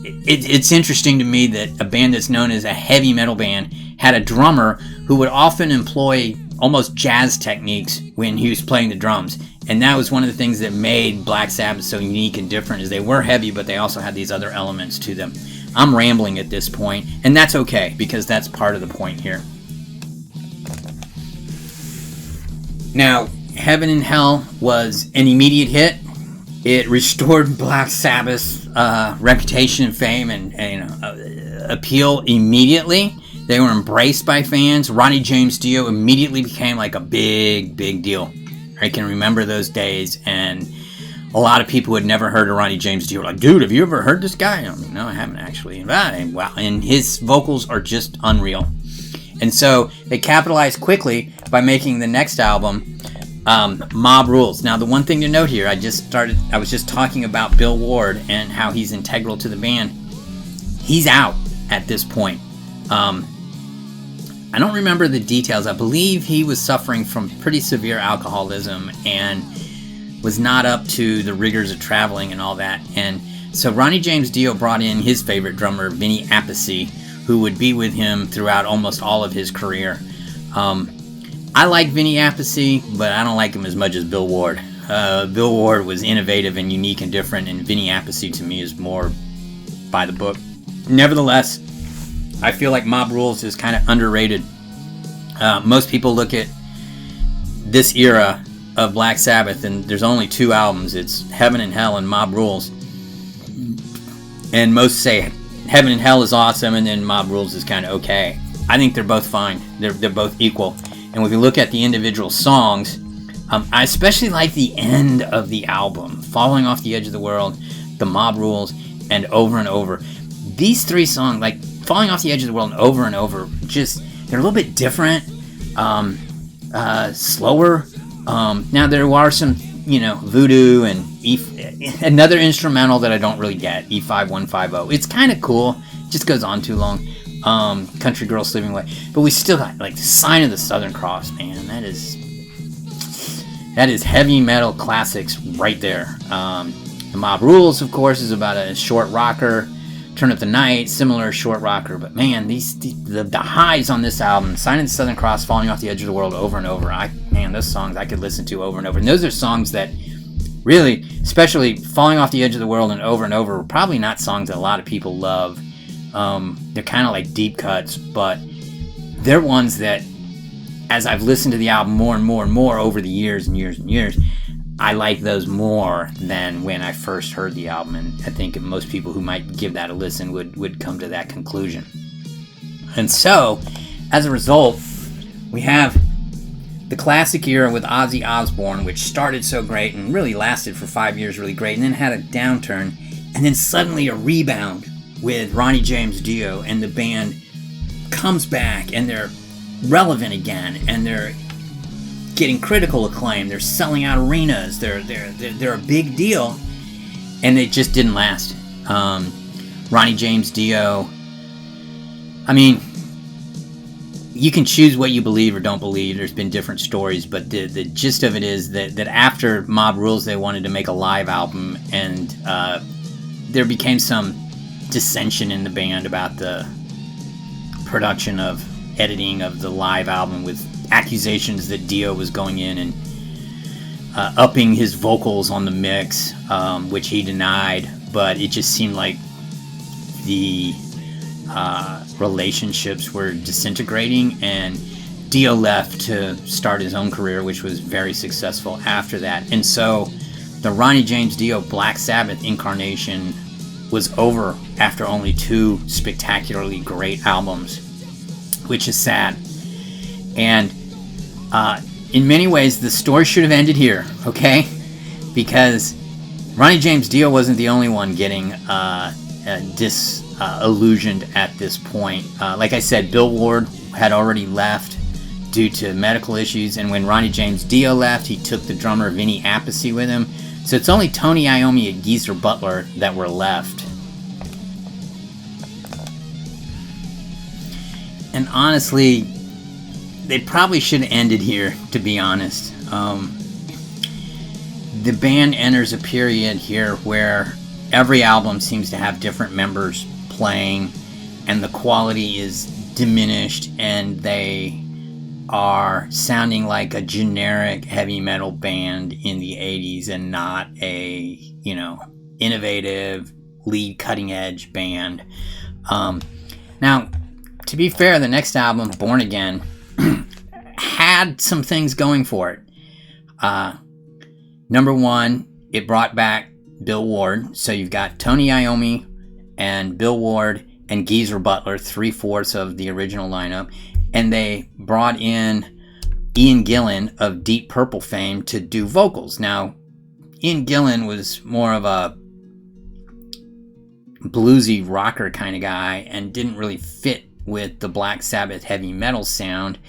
A: It's interesting to me that a band that's known as a heavy metal band had a drummer who would often employ almost jazz techniques when he was playing the drums. And that was one of the things that made Black Sabbath so unique and different, is they were heavy, but they also had these other elements to them. I'm rambling at this point, and that's okay, because that's part of the point here. Now, Heaven and Hell was an immediate hit. It restored Black Sabbath's reputation and fame and appeal immediately. They were embraced by fans. Ronnie James Dio immediately became like a big deal. I can remember those days, and a lot of people who had never heard of Ronnie James Dio were like, dude, have you ever heard this guy? I'm like, no, I haven't actually. Wow. And his vocals are just unreal. And so they capitalized quickly by making the next album, MobRules. Now, the one thing to note here, I was just talking about Bill Ward and how he's integral to the band. He's out at this point. I don't remember the details. I believe he was suffering from pretty severe alcoholism and was not up to the rigors of traveling and all that. And so Ronnie James Dio brought in his favorite drummer, Vinny Appice, who would be with him throughout almost all of his career. I like Vinny Appice, but I don't like him as much as Bill Ward. Bill Ward was innovative and unique and different, and Vinny Appice to me is more by the book. Nevertheless, I feel like MobRules is kind of underrated. Most people look at this era of Black Sabbath, and there's only two albums. It's Heaven and Hell and MobRules. And most say Heaven and Hell is awesome, and then MobRules is kind of okay. I think they're both fine. They're both equal. And when we look at the individual songs, I especially like the end of the album, Falling Off the Edge of the World, the MobRules, and Over and Over. These three songs, like Falling Off the Edge of the World and Over, just, they're a little bit different, slower. Now there are some, Voodoo and another instrumental that I don't really get, E5150. It's kind of cool, just goes on too long. Country Girl Sleeping Away, but we still got like the Sign of the Southern Cross, man. That is heavy metal classics right there. The MobRules, of course, is about a short rocker. Turn Up the Night, similar short rocker, but man, the highs on this album, Sign of the Southern Cross, Falling Off the Edge of the World, Over and Over. Those songs I could listen to over and over, and those are songs that really, especially Falling Off the Edge of the World and Over, are probably not songs that a lot of people love. They're kind of like deep cuts, but they're ones that, as I've listened to the album more and more over the years, I like those more than when I first heard the album, and I think most people who might give that a listen would come to that conclusion. And so, as a result, we have the classic era with Ozzy Osbourne, which started so great and really lasted for 5 years really great, and then had a downturn, and then suddenly a rebound with Ronnie James Dio, and the band comes back, and they're relevant again, and they're getting critical acclaim. They're selling out arenas. They're a big deal, and they just didn't last. Ronnie James Dio. I mean, you can choose what you believe or don't believe. There's been different stories, but the gist of it is that after MobRules, they wanted to make a live album, and there became some dissension in the band about the production of editing of the live album, with accusations that Dio was going in and upping his vocals on the mix, which he denied, but it just seemed like the relationships were disintegrating, and Dio left to start his own career, which was very successful after that. And so the Ronnie James Dio Black Sabbath incarnation was over after only 2 spectacularly great albums, which is sad. And in many ways, the story should have ended here, okay? Because Ronnie James Dio wasn't the only one getting disillusioned at this point. Like I said, Bill Ward had already left due to medical issues, and when Ronnie James Dio left, he took the drummer Vinny Appice with him. So it's only Tony Iommi and Geezer Butler that were left. And honestly, they probably should have ended here, to be honest. The band enters a period here where every album seems to have different members playing, and the quality is diminished, and they are sounding like a generic heavy metal band in the 80s and not a, innovative, lead cutting edge band. Now, to be fair, the next album, BornAgain, had some things going for it. Number one, it brought back Bill Ward. So you've got Tony Iommi and Bill Ward and Geezer Butler, 3/4 of the original lineup. And they brought in Ian Gillan of Deep Purple fame to do vocals. Now, Ian Gillan was more of a bluesy rocker kind of guy and didn't really fit with the Black Sabbath heavy metal sound,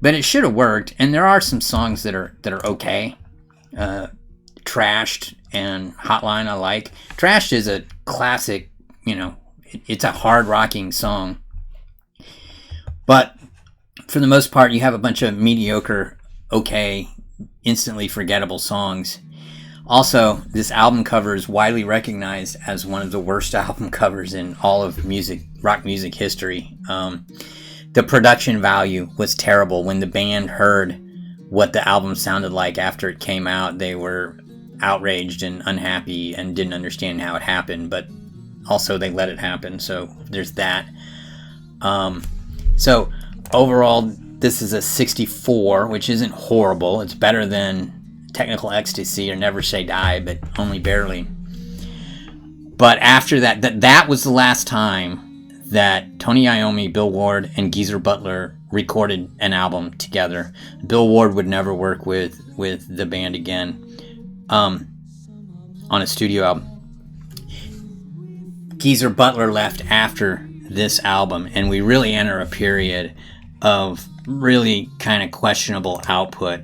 A: but it should have worked. And there are some songs that are okay. Trashed and Hotline I like. Trashed is a classic, it's a hard rocking song, but for the most part, you have a bunch of mediocre, okay, instantly forgettable songs. Also, this album cover is widely recognized as one of the worst album covers in all of rock music history. The production value was terrible. When the band heard what the album sounded like after it came out, they were outraged and unhappy and didn't understand how it happened, but also they let it happen, so there's that. So overall, this is a 64, which isn't horrible. It's better than TechnicalEcstasy or NeverSayDie, but only barely. But after that was the last time that Tony Iommi, Bill Ward, and Geezer Butler recorded an album together. Bill Ward would never work with the band again on a studio album. Geezer Butler left after this album, and we really enter a period of really kind of questionable output.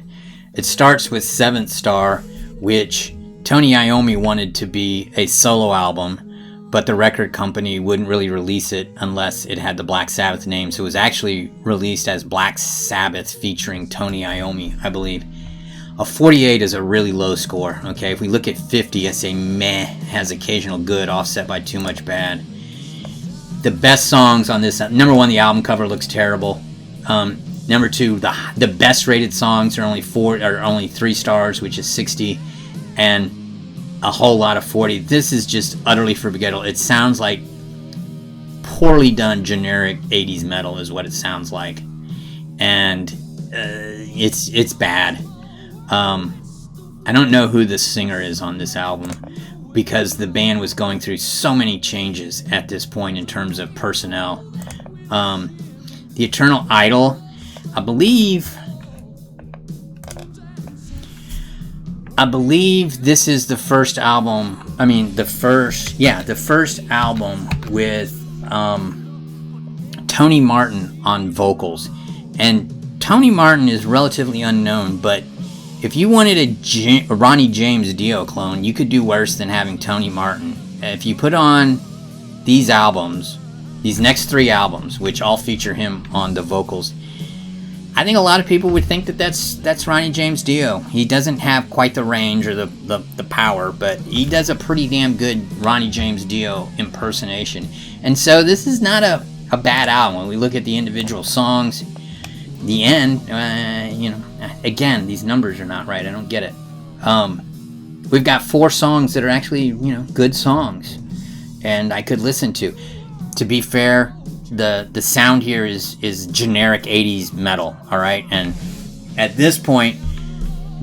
A: It starts with SeventhStar, which Tony Iommi wanted to be a solo album, but the record company wouldn't really release it unless it had the Black Sabbath name. So it was actually released as Black Sabbath featuring Tony Iommi, I believe. A 48 is a really low score. Okay, if we look at 50, I say meh, has occasional good offset by too much bad. The best songs on this, number one, the album cover looks terrible. Number two, the best rated songs are only 3 stars, which is 60, and a whole lot of 40. This is just utterly forgettable. It sounds like poorly done generic 80s metal is what it sounds like, and it's bad. I don't know who the singer is on this album, because the band was going through so many changes at this point in terms of personnel. The EternalIdol, I believe this is the first album. I mean, the first album with Tony Martin on vocals. And Tony Martin is relatively unknown, but if you wanted a Ronnie James Dio clone, you could do worse than having Tony Martin. If you put on these albums, these next 3 albums, which all feature him on the vocals, I think a lot of people would think that that's Ronnie James Dio. He doesn't have quite the range or the power, but he does a pretty damn good Ronnie James Dio impersonation. And so this is not a bad album. When we look at the individual songs, the end, again, these numbers are not right. I don't get it. We've got 4 songs that are actually, good songs, and I could listen to. To be fair, the sound here is generic 80s metal, all right? And at this point,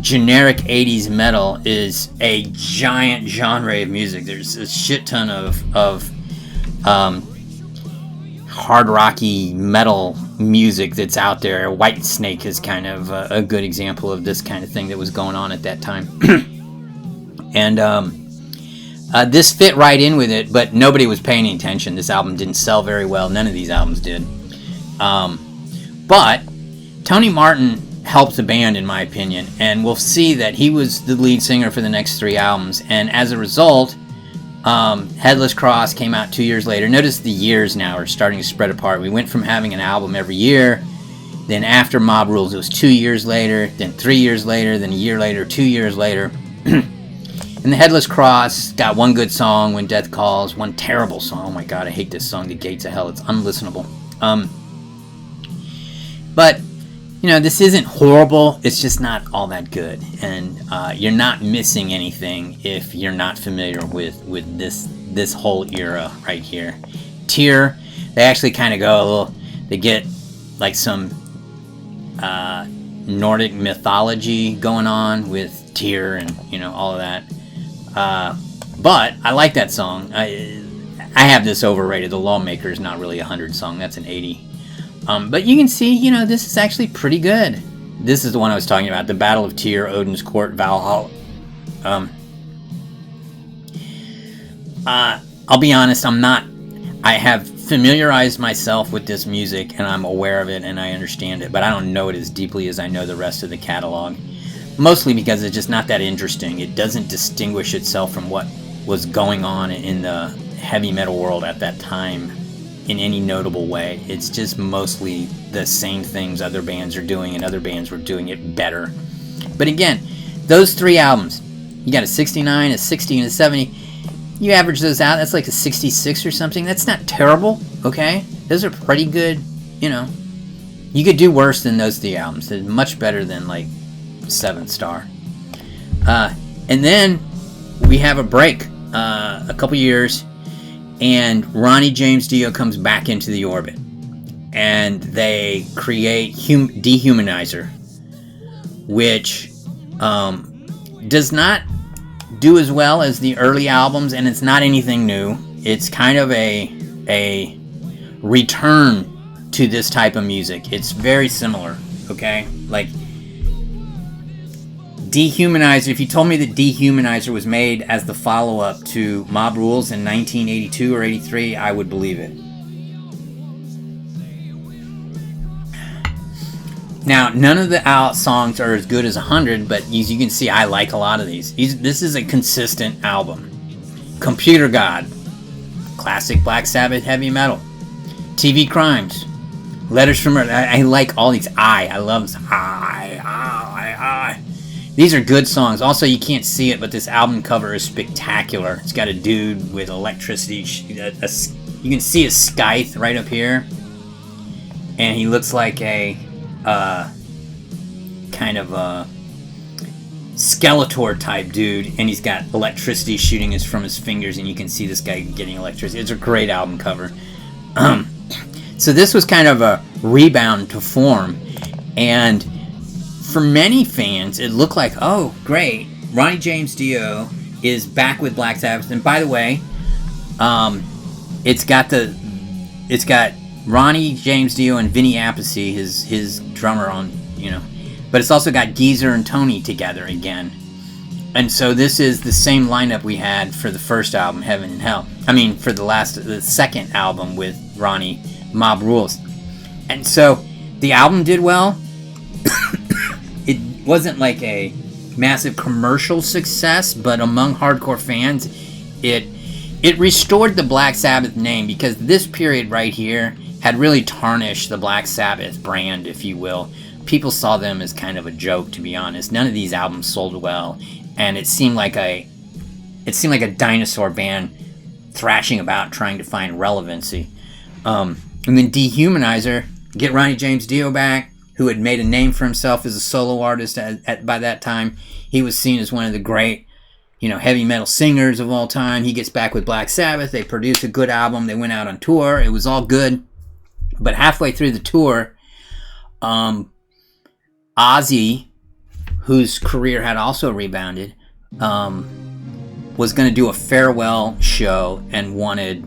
A: generic 80s metal is a giant genre of music. There's a shit ton of hard rocky metal music that's out there. Whitesnake is kind of a good example of this kind of thing that was going on at that time. And this fit right in with it, but nobody was paying any attention. This album didn't sell very well. None of these albums did. But Tony Martin helped the band, in my opinion, and we'll see that he was the lead singer for the next 3 albums. And as a result, HeadlessCross came out 2 years later. Notice the years now are starting to spread apart. We went from having an album every year, then after MobRules, it was 2 years later, then 3 years later, then a year later, 2 years later. And the HeadlessCross got 1 good song, When Death Calls, 1 terrible song. Oh my god, I hate this song, The Gates of Hell. It's unlistenable. But, this isn't horrible. It's just not all that good. And you're not missing anything if you're not familiar with this whole era right here. Tyr, they actually kind of go they get like some Nordic mythology going on with Tyr and, all of that. But I like that song. I have this overrated. The Lawmaker is not really a 100 song. That's an 80. But you can see, this is actually pretty good. This is the one I was talking about. The Battle of Tyr, Odin's Court, Valhalla. I'll be honest, I have familiarized myself with this music, and I'm aware of it, and I understand it, but I don't know it as deeply as I know the rest of the catalog. Mostly because it's just not that interesting. It doesn't distinguish itself from what was going on in the heavy metal world at that time in any notable way. It's just mostly the same things other bands are doing, and other bands were doing it better. But again, those 3 albums, you got a 69, a 60, and a 70. You average those out, that's like a 66 or something. That's not terrible, okay? Those are pretty good, You could do worse than those 3 albums. They're much better than, like, SeventhStar. And then we have a break, a couple years, and Ronnie James Dio comes back into the orbit, and they create Dehumanizer, which does not do as well as the early albums, and it's not anything new. It's kind of a return to this type of music. It's very similar, okay? Like Dehumanizer, if you told me that Dehumanizer was made as the follow-up to MobRules in 1982 or 83, I would believe it. Now, none of the songs are as good as 100, but as you can see, I like a lot of these. This is a consistent album. Computer God, classic Black Sabbath heavy metal. TV Crimes, Letters from Earth. I like all these. I love this. I. These are good songs. Also, you can't see it, but this album cover is spectacular. It's got a dude with electricity. You can see a scythe right up here, and he looks like a kind of a Skeletor type dude, and he's got electricity shooting from his fingers, and you can see this guy getting electricity. It's a great album cover. So this was kind of a rebound to form, and for many fans, it looked like, oh, great, Ronnie James Dio is back with Black Sabbath. And by the way, it's got Ronnie James Dio and Vinny Appice, his drummer on, but it's also got Geezer and Tony together again. And so this is the same lineup we had for the first album, Heaven and Hell. I mean, for the second album with Ronnie, MobRules. And so the album did well. It wasn't like a massive commercial success, but among hardcore fans, it restored the Black Sabbath name, because this period right here had really tarnished the Black Sabbath brand, if you will. People saw them as kind of a joke, to be honest. None of these albums sold well, and it seemed like a dinosaur band thrashing about trying to find relevancy. And then Dehumanizer, get Ronnie James Dio back, who had made a name for himself as a solo artist by that time. He was seen as one of the great, heavy metal singers of all time. He gets back with Black Sabbath. They produced a good album. They went out on tour. It was all good. But halfway through the tour, Ozzy, whose career had also rebounded, was going to do a farewell show and wanted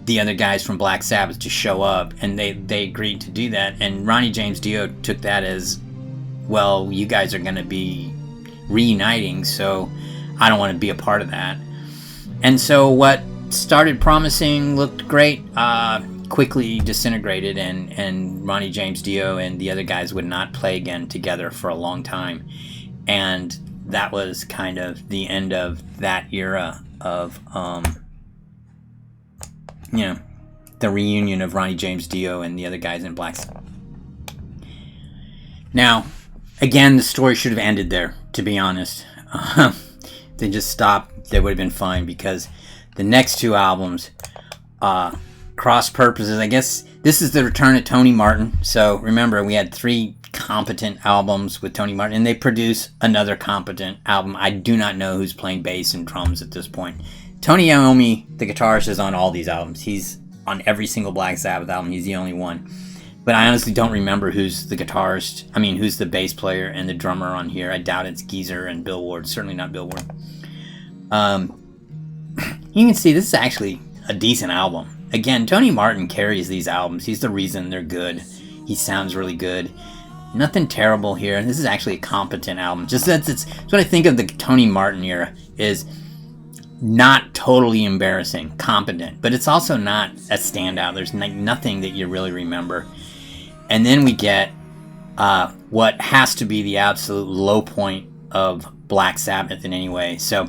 A: the other guys from Black Sabbath to show up, and they agreed to do that. And Ronnie James Dio took that as, well, you guys are going to be reuniting, so I don't want to be a part of that. And so what started promising, looked great, quickly disintegrated, and Ronnie James Dio and the other guys would not play again together for a long time. And that was kind of the end of that era of the reunion of Ronnie James Dio and the other guys in Black Sabbath. Now, again, the story should have ended there, to be honest. They just stopped, they would have been fine, because the next two albums, CrossPurposes, I guess this is the return of Tony Martin. So remember, we had 3 competent albums with Tony Martin, and they produce another competent album. I do not know who's playing bass and drums at this point. Tony Iommi, the guitarist, is on all these albums. He's on every single Black Sabbath album. He's the only one. But I honestly don't remember who's the guitarist. I mean, who's the bass player and the drummer on here. I doubt it's Geezer and Bill Ward. Certainly not Bill Ward. You can see this is actually a decent album. Again, Tony Martin carries these albums. He's the reason they're good. He sounds really good. Nothing terrible here. This is actually a competent album. Just that's what I think of the Tony Martin era, is not totally embarrassing, competent, but it's also not a standout. There's nothing that you really remember. And then we get what has to be the absolute low point of Black Sabbath in any way. So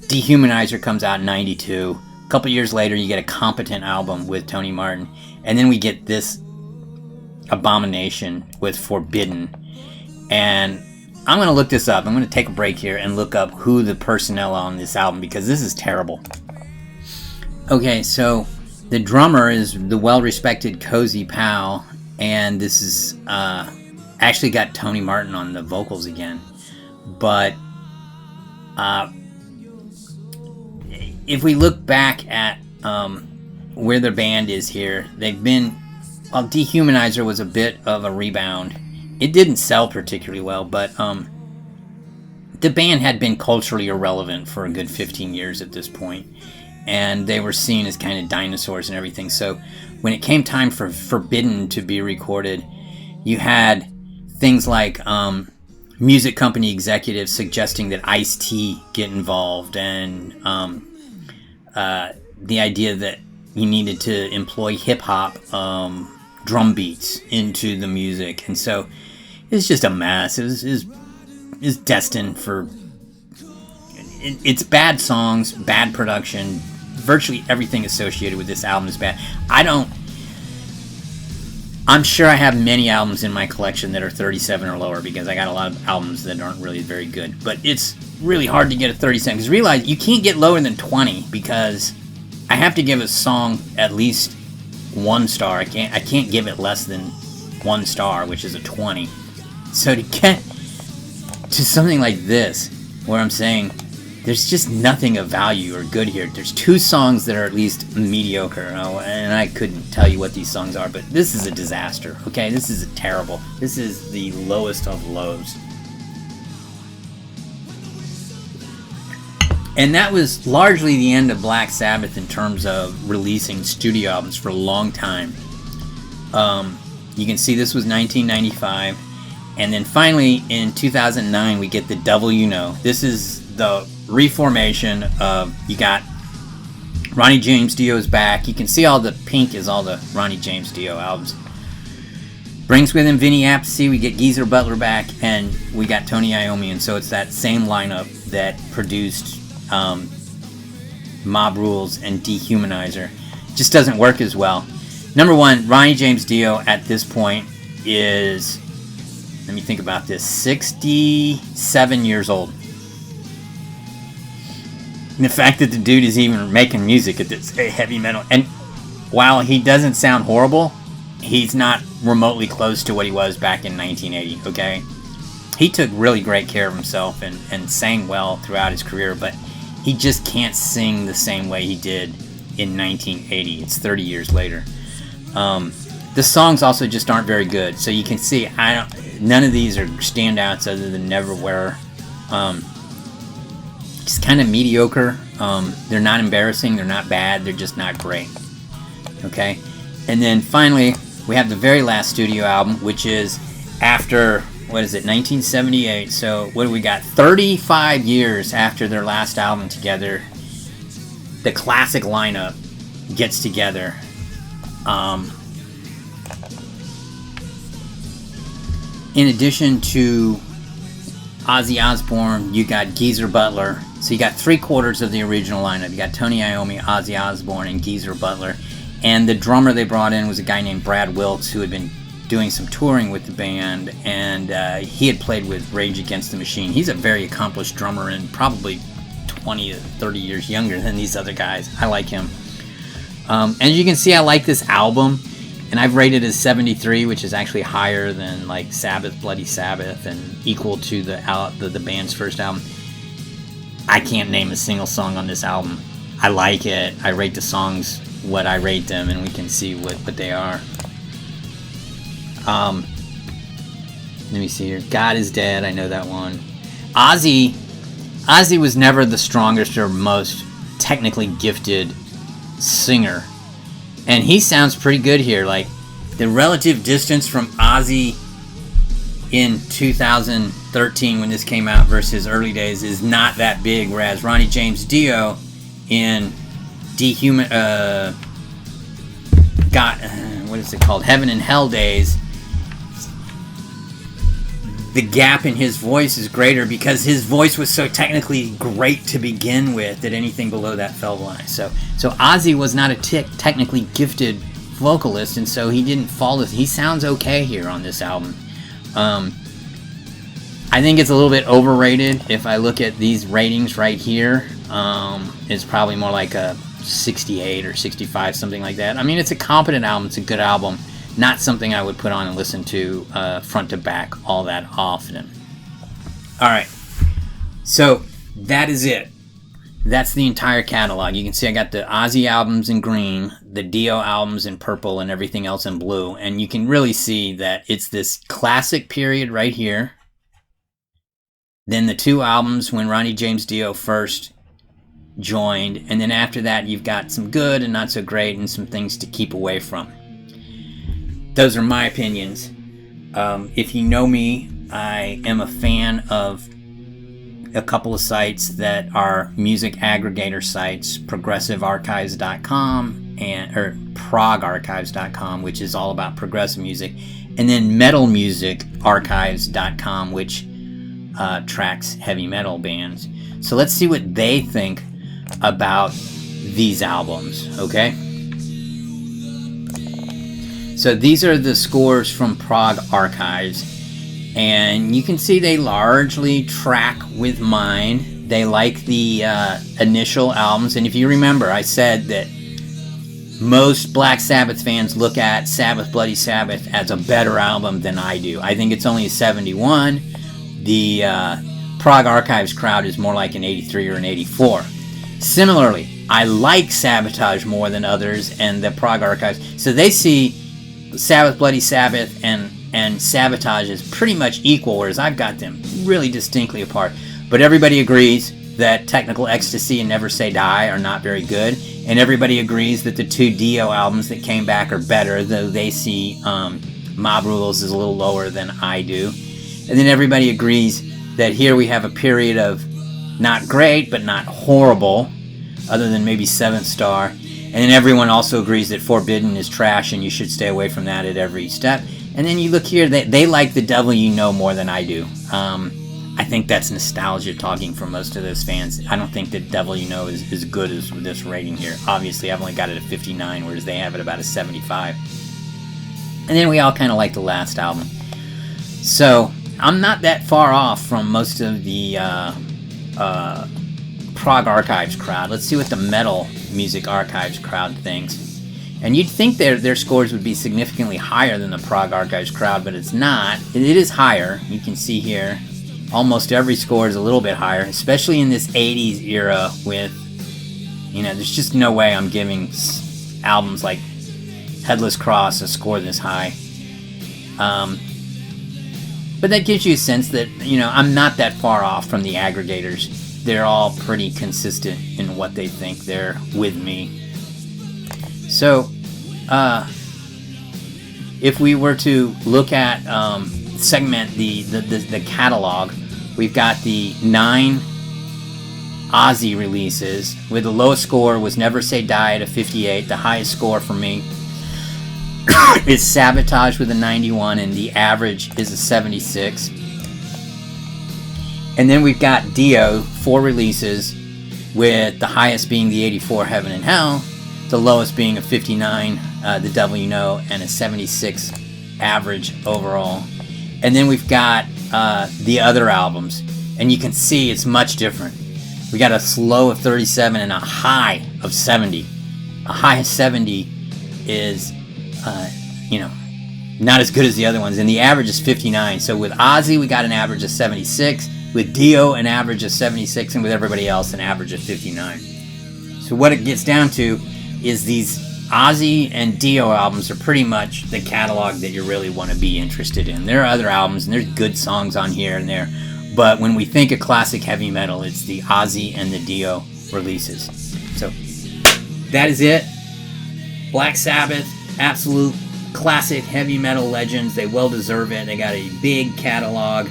A: Dehumanizer comes out in 92. A couple years later, you get a competent album with Tony Martin. And then we get this abomination with Forbidden. And I'm going to look this up. I'm going to take a break here and look up who the personnel on this album, because this is terrible. Okay, so the drummer is the well-respected Cozy Powell, and this is actually got Tony Martin on the vocals again. But if we look back at where their band is here, they've been... Well, Dehumanizer was a bit of a rebound. It didn't sell particularly well, but the band had been culturally irrelevant for a good 15 years at this point, and they were seen as kind of dinosaurs and everything. So when it came time for Forbidden to be recorded, you had things like music company executives suggesting that Ice-T get involved, and the idea that you needed to employ hip-hop drum beats into the music. And so it's just a mess. It's destined for... It's bad songs, bad production. Virtually everything associated with this album is bad. I'm sure I have many albums in my collection that are 37 or lower, because I got a lot of albums that aren't really very good. But it's really hard to get a 37, because realize you can't get lower than 20, because I have to give a song at least 1 star. I can't give it less than 1 star, which is a 20. So to get to something like this, where I'm saying there's just nothing of value or good here. There's 2 songs that are at least mediocre, and I couldn't tell you what these songs are, but this is a disaster, okay? This is terrible. This is the lowest of lows. And that was largely the end of Black Sabbath in terms of releasing studio albums for a long time. You can see this was 1995, and then finally in 2009 we get The Devil You Know. This is the reformation of, you got Ronnie James Dio's back. You can see all the pink is all the Ronnie James Dio albums. Brings with him Vinny Appice. We get Geezer Butler back, and we got Tony Iommi. And so it's that same lineup that produced MobRules and Dehumanizer. Just doesn't work as well. Number one, Ronnie James Dio at this point is, let me think about this, 67 years old. And the fact that the dude is even making music at this heavy metal, and while he doesn't sound horrible, he's not remotely close to what he was back in 1980, okay? He took really great care of himself and sang well throughout his career, but he just can't sing the same way he did in 1980. It's 30 years later. The songs also just aren't very good, so you can see none of these are standouts other than Neverwhere. Just kind of mediocre. They're not embarrassing, they're not bad, they're just not great. Okay? And then finally, we have the very last studio album, which is after, 1978. So what do we got? 35 years after their last album together, the classic lineup gets together. In addition to Ozzy Osbourne, you got Geezer Butler. So you got 3/4 of the original lineup. You got Tony Iommi, Ozzy Osbourne, and Geezer Butler. And the drummer they brought in was a guy named Brad Wilkes, who had been doing some touring with the band, and he had played with Rage Against the Machine. He's a very accomplished drummer and probably 20 to 30 years younger than these other guys. I like him. As you can see, I like this album, and I've rated it as 73, which is actually higher than like Sabbath, Bloody Sabbath, and equal to the band's first album. I can't name a single song on this album. I like it. I rate the songs what I rate them, and we can see what they are. Let me see here. God is Dead. I know that one. Ozzy was never the strongest or most technically gifted singer, and he sounds pretty good here. Like, the relative distance from Ozzy in 2013 when this came out versus his early days is not that big, whereas Ronnie James Dio in Heaven and Hell days, the gap in his voice is greater because his voice was so technically great to begin with that anything below that fell blind. So Ozzy was not a technically gifted vocalist, and so he didn't fall. He sounds okay here on this album. I think it's a little bit overrated. If I look at these ratings right here, it's probably more like a 68 or 65, something like that. I mean, it's a competent album. It's a good album. Not something I would put on and listen to front to back all that often. All right. So that is it. That's the entire catalog. You can see I got the Ozzy albums in green, the Dio albums in purple, and everything else in blue. And you can really see that it's this classic period right here. Then the 2 albums when Ronnie James Dio first joined, and then after that you've got some good and not so great and some things to keep away from. Those are my opinions. If you know me, I am a fan of a couple of sites that are music aggregator sites, progressivearchives.com or progarchives.com, which is all about progressive music, and then metalmusicarchives.com, which tracks heavy metal bands. So let's see what they think about these albums, okay? So these are the scores from Prog Archives, and you can see they largely track with mine. They like the initial albums, and if you remember, I said that most Black Sabbath fans look at Sabbath Bloody Sabbath as a better album than I do. I think it's only a 71. The Prog Archives crowd is more like an 83 or an 84. Similarly, I like Sabotage more than others and the Prog Archives. So they see Sabbath Bloody Sabbath and Sabotage is pretty much equal, whereas I've got them really distinctly apart. But everybody agrees that TechnicalEcstasy and NeverSayDie are not very good, and everybody agrees that the 2 Dio albums that came back are better, though they see MobRules is a little lower than I do. And then everybody agrees that here we have a period of not great, but not horrible, other than maybe SeventhStar. And then everyone also agrees that Forbidden is trash and you should stay away from that at every step. And then you look here, they like The Devil You Know more than I do. I think that's nostalgia talking for most of those fans. I don't think that Devil You Know is as good as this rating here. Obviously, I've only got it at 59, whereas they have it about a 75. And then we all kind of like the last album. So I'm not that far off from most of the Prog Archives crowd. Let's see what the Metal Music Archives crowd thinks. And you'd think their scores would be significantly higher than the Prog Archives crowd, but it's not. It is higher. You can see here, almost every score is a little bit higher, especially in this 80s era with, there's just no way I'm giving albums like HeadlessCross a score this high. But that gives you a sense that, I'm not that far off from the aggregators. They're all pretty consistent in what they think. They're with me. So, if we were to look at, segment the catalog, we've got the 9 Ozzy releases, where the lowest score was NeverSayDie at a 58. The highest score for me is Sabotage with a 91, and the average is a 76. And then we've got Dio, 4 releases, with the highest being the 84 Heaven and Hell, the lowest being a 59, The Devil You Know, and a 76 average overall. And then we've got the other albums, and you can see it's much different. We got a low of 37 and a high of 70. A high of 70 is, not as good as the other ones, and the average is 59. So with Ozzy, we got an average of 76. With Dio, an average of 76, and with everybody else, an average of 59. So what it gets down to is these Ozzy and Dio albums are pretty much the catalog that you really want to be interested in. There are other albums, and there's good songs on here and there, but when we think of classic heavy metal, it's the Ozzy and the Dio releases. So that is it. Black Sabbath, absolute classic heavy metal legends. They well deserve it. They got a big catalog.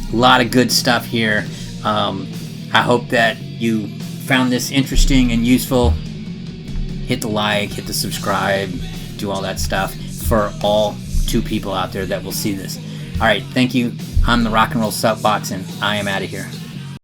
A: A lot of good stuff here. I hope that you found this interesting and useful. Hit the like, hit the subscribe, do all that stuff for all 2 people out there that will see this. All right, thank you. I'm the Rock and Roll Soapbox, and I am out of here.